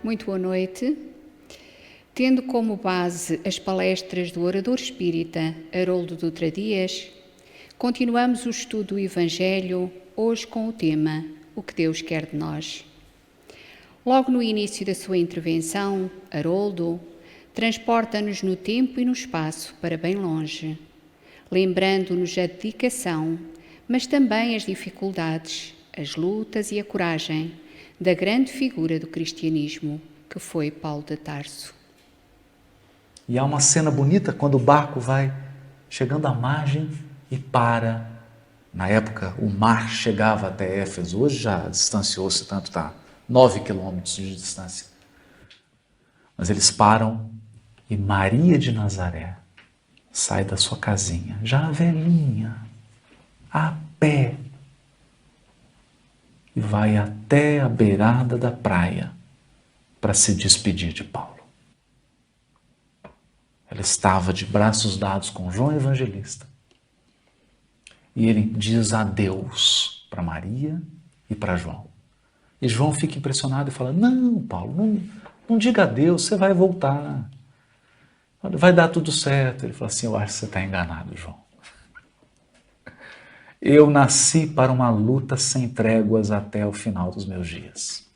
Muito boa noite. Tendo como base as palestras do orador espírita Haroldo Dutra Dias, continuamos o estudo do Evangelho, hoje com o tema O que Deus quer de nós. Logo no início da sua intervenção, Haroldo transporta-nos no tempo e no espaço para bem longe, lembrando-nos a dedicação, mas também as dificuldades, as lutas e a coragem da grande figura do cristianismo, que foi Paulo de Tarso. E há uma cena bonita quando o barco vai chegando à margem e para. Na época, o mar chegava até Éfeso, hoje já distanciou-se tanto, está 9 quilômetros de distância. Mas eles param e Maria de Nazaré sai da sua casinha, já velhinha, a pé, e vai até a beirada da praia para se despedir de Paulo. Ela estava de braços dados com João Evangelista. E ele diz adeus para Maria e para João. E João fica impressionado e fala, não, Paulo, não diga adeus, você vai voltar. Vai dar tudo certo. Ele fala assim, eu acho que você está enganado, João. Eu nasci para uma luta sem tréguas até o final dos meus dias.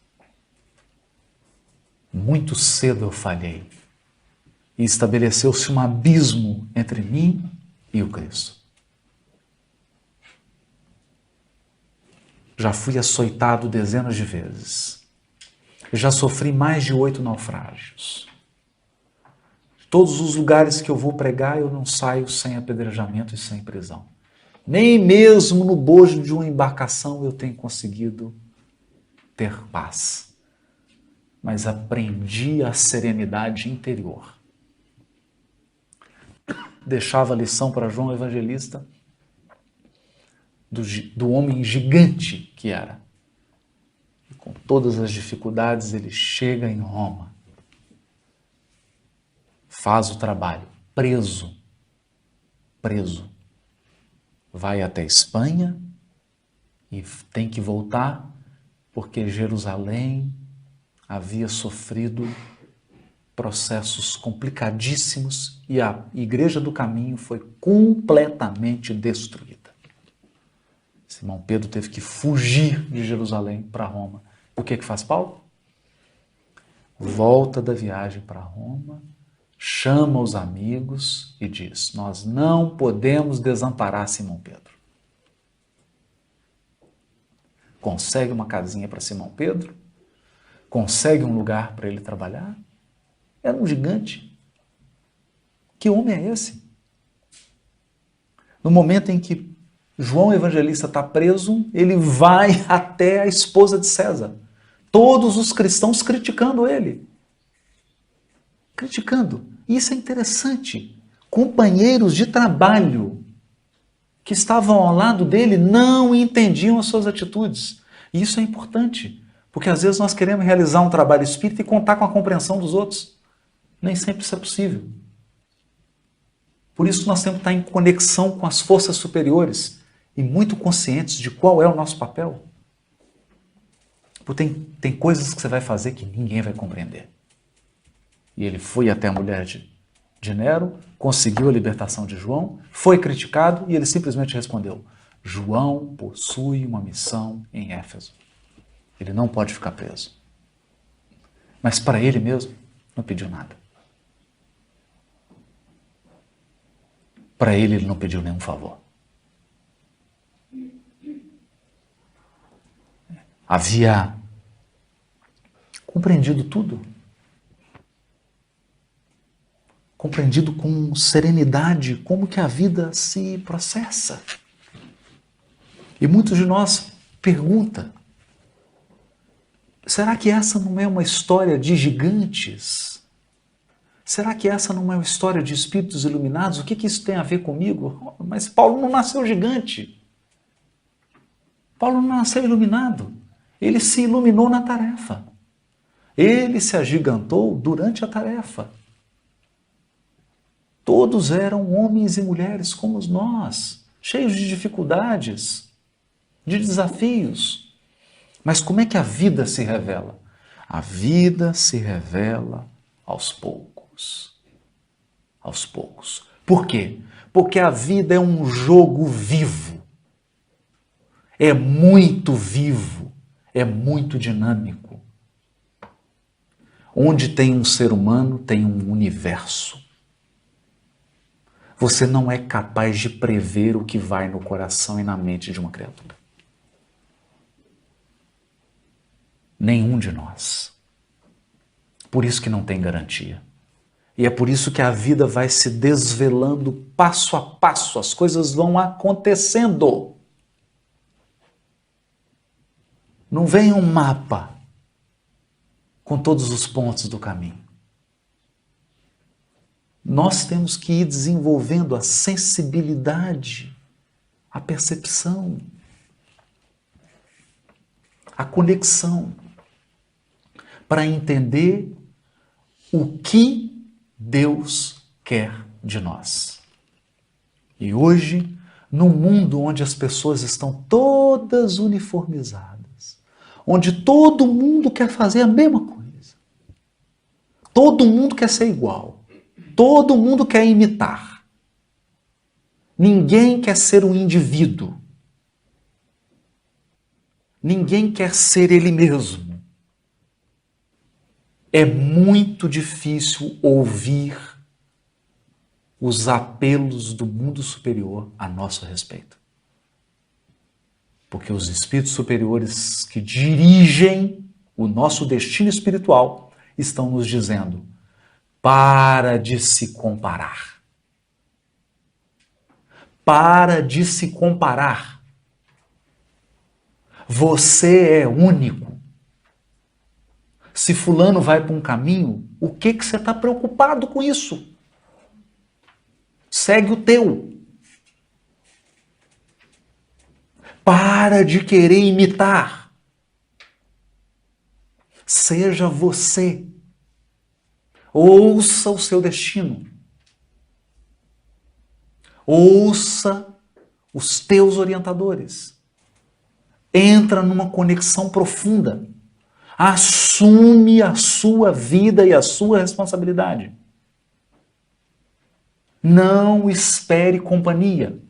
Muito cedo eu falhei. E estabeleceu-se um abismo entre mim e o Cristo. Já fui açoitado dezenas de vezes. Já sofri mais de 8 naufrágios. Todos os lugares que eu vou pregar, eu não saio sem apedrejamento e sem prisão. Nem mesmo no bojo de uma embarcação eu tenho conseguido ter paz. Mas aprendi a serenidade interior. Deixava a lição para João Evangelista do homem gigante que era. E com todas as dificuldades, ele chega em Roma. Faz o trabalho, preso. Vai até Espanha e tem que voltar porque Jerusalém havia sofrido processos complicadíssimos e a Igreja do Caminho foi completamente destruída. Simão Pedro teve que fugir de Jerusalém para Roma. E o que faz Paulo? Volta da viagem para Roma, chama os amigos e diz, nós não podemos desamparar Simão Pedro. Consegue uma casinha para Simão Pedro, consegue um lugar para ele trabalhar. Era um gigante. Que homem é esse? No momento em que João Evangelista está preso, ele vai até a esposa de César. Todos os cristãos criticando ele. Criticando. E isso é interessante. Companheiros de trabalho que estavam ao lado dele não entendiam as suas atitudes. E isso é importante, porque às vezes nós queremos realizar um trabalho espírita e contar com a compreensão dos outros. Nem sempre isso é possível. Por isso nós temos que estar em conexão com as forças superiores e muito conscientes de qual é o nosso papel. Porque tem coisas que você vai fazer que ninguém vai compreender. E ele foi até a mulher de Nero, conseguiu a libertação de João, foi criticado e ele simplesmente respondeu, João possui uma missão em Éfeso. Ele não pode ficar preso. Mas para ele mesmo, não pediu nada. Para ele não pediu nenhum favor. Havia compreendido tudo. Compreendido com serenidade como que a vida se processa. E muitos de nós perguntam, será que essa não é uma história de gigantes? Será que essa não é uma história de espíritos iluminados? O que isso tem a ver comigo? Mas Paulo não nasceu gigante. Paulo não nasceu iluminado. Ele se iluminou na tarefa. Ele se agigantou durante a tarefa. Todos eram homens e mulheres como nós, cheios de dificuldades, de desafios. Mas como é que a vida se revela? A vida se revela aos poucos. Aos poucos. Por quê? Porque a vida é um jogo vivo. É muito vivo. É muito dinâmico. Onde tem um ser humano, tem um universo. Você não é capaz de prever o que vai no coração e na mente de uma criatura. Nenhum de nós. Por isso que não tem garantia. E é por isso que a vida vai se desvelando passo a passo, as coisas vão acontecendo. Não vem um mapa com todos os pontos do caminho. Nós temos que ir desenvolvendo a sensibilidade, a percepção, a conexão, para entender o que Deus quer de nós. E hoje, num mundo onde as pessoas estão todas uniformizadas, onde todo mundo quer fazer a mesma coisa, todo mundo quer ser igual, todo mundo quer imitar, ninguém quer ser um indivíduo, ninguém quer ser ele mesmo. É muito difícil ouvir os apelos do mundo superior a nosso respeito. Porque os espíritos superiores que dirigem o nosso destino espiritual estão nos dizendo: para de se comparar. Para de se comparar. Você é único. Se fulano vai para um caminho, o que você está preocupado com isso? Segue o teu. Para de querer imitar. Seja você. Ouça o seu destino. Ouça os teus orientadores. Entra numa conexão profunda. Assume a sua vida e a sua responsabilidade. Não espere companhia,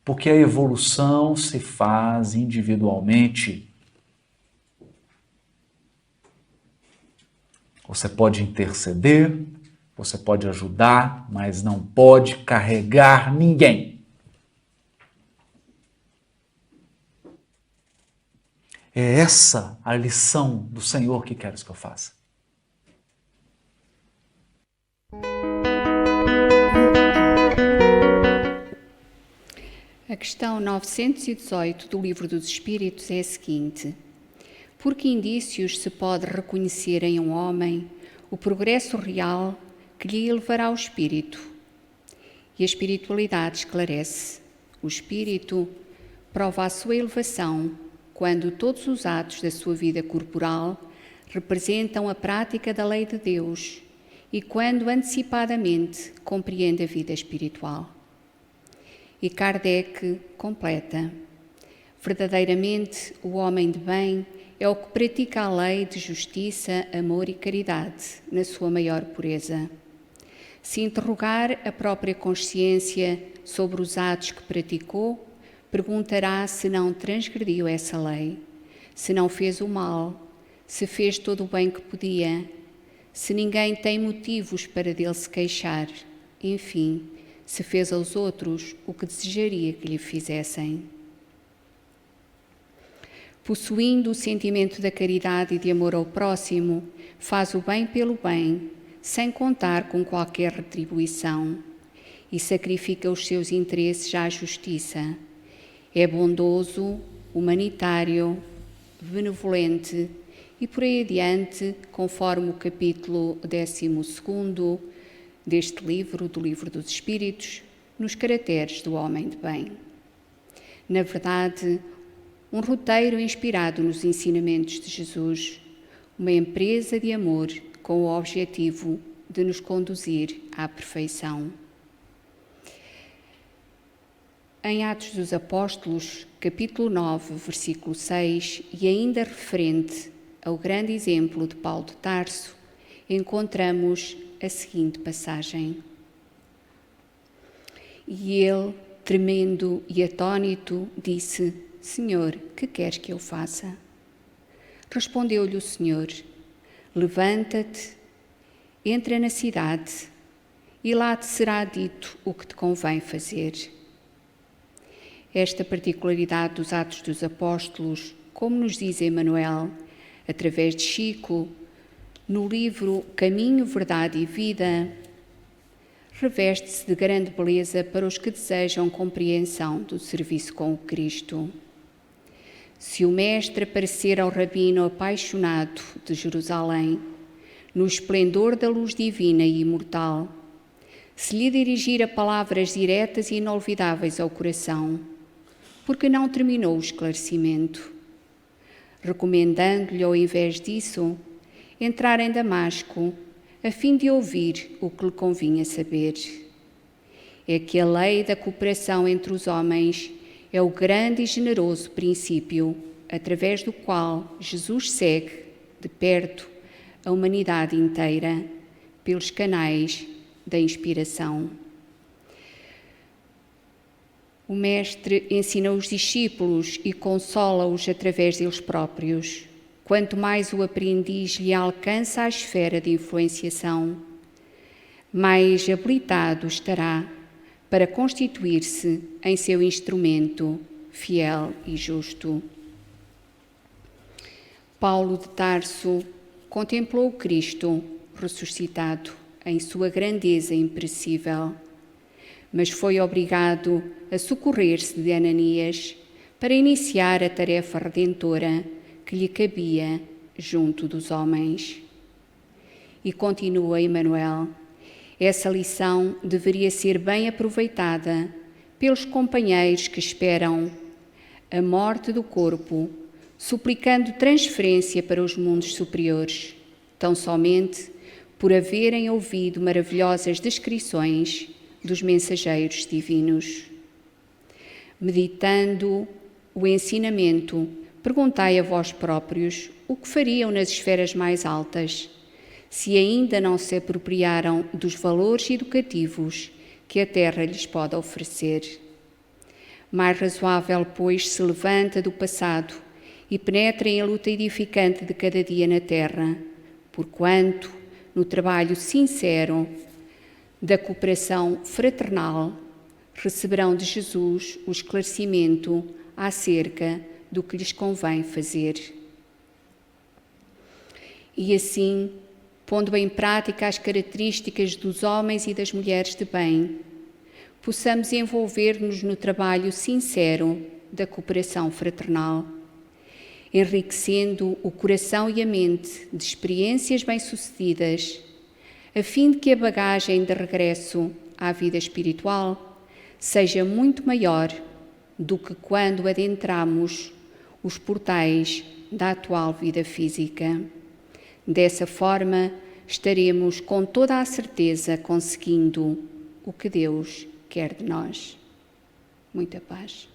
porque a evolução se faz individualmente. Você pode interceder, você pode ajudar, mas não pode carregar ninguém. É essa a lição do Senhor que queres que eu faça. A questão 918 do Livro dos Espíritos é a seguinte: por que indícios se pode reconhecer em um homem o progresso real que lhe elevará o espírito? E a espiritualidade esclarece: o espírito prova a sua elevação quando todos os atos da sua vida corporal representam a prática da lei de Deus e quando antecipadamente compreende a vida espiritual. E Kardec completa: verdadeiramente o homem de bem é o que pratica a lei de justiça, amor e caridade na sua maior pureza. Se interrogar a própria consciência sobre os atos que praticou, perguntará se não transgrediu essa lei, se não fez o mal, se fez todo o bem que podia, se ninguém tem motivos para dele se queixar, enfim, se fez aos outros o que desejaria que lhe fizessem. Possuindo o sentimento da caridade e de amor ao próximo, faz o bem pelo bem, sem contar com qualquer retribuição, e sacrifica os seus interesses à justiça. É bondoso, humanitário, benevolente e por aí adiante, conforme o capítulo 12º deste livro, do Livro dos Espíritos, nos caracteres do homem de bem. Na verdade, um roteiro inspirado nos ensinamentos de Jesus, uma empresa de amor com o objetivo de nos conduzir à perfeição. Em Atos dos Apóstolos, capítulo 9, versículo 6, e ainda referente ao grande exemplo de Paulo de Tarso, encontramos a seguinte passagem. E ele, tremendo e atônito, disse: Senhor, que queres que eu faça? Respondeu-lhe o Senhor: Levanta-te, entra na cidade, e lá te será dito o que te convém fazer. Esta particularidade dos Atos dos Apóstolos, como nos diz Emmanuel, através de Chico, no livro Caminho, Verdade e Vida, reveste-se de grande beleza para os que desejam compreensão do serviço com o Cristo. Se o Mestre aparecer ao rabino apaixonado de Jerusalém, no esplendor da luz divina e imortal, se lhe dirigir a palavras diretas e inolvidáveis ao coração, porque não terminou o esclarecimento, recomendando-lhe, ao invés disso, entrar em Damasco, a fim de ouvir o que lhe convinha saber. É que a lei da cooperação entre os homens é o grande e generoso princípio através do qual Jesus segue, de perto, a humanidade inteira, pelos canais da inspiração. O Mestre ensina os discípulos e consola-os através deles próprios. Quanto mais o aprendiz lhe alcança a esfera de influenciação, mais habilitado estará para constituir-se em seu instrumento fiel e justo. Paulo de Tarso contemplou o Cristo ressuscitado em sua grandeza imperecível, mas foi obrigado a socorrer-se de Ananias para iniciar a tarefa redentora que lhe cabia junto dos homens. E continua Emmanuel: essa lição deveria ser bem aproveitada pelos companheiros que esperam a morte do corpo, suplicando transferência para os mundos superiores, tão somente por haverem ouvido maravilhosas descrições dos mensageiros divinos. Meditando o ensinamento, perguntai a vós próprios o que fariam nas esferas mais altas, se ainda não se apropriaram dos valores educativos que a Terra lhes pode oferecer. Mais razoável, pois, se levanta do passado e penetra em a luta edificante de cada dia na Terra, porquanto, no trabalho sincero da cooperação fraternal, receberão de Jesus o esclarecimento acerca do que lhes convém fazer. E assim, pondo em prática as características dos homens e das mulheres de bem, possamos envolver-nos no trabalho sincero da cooperação fraternal, enriquecendo o coração e a mente de experiências bem-sucedidas, a fim de que a bagagem de regresso à vida espiritual seja muito maior do que quando adentramos os portais da atual vida física. Dessa forma, estaremos com toda a certeza conseguindo o que Deus quer de nós. Muita paz.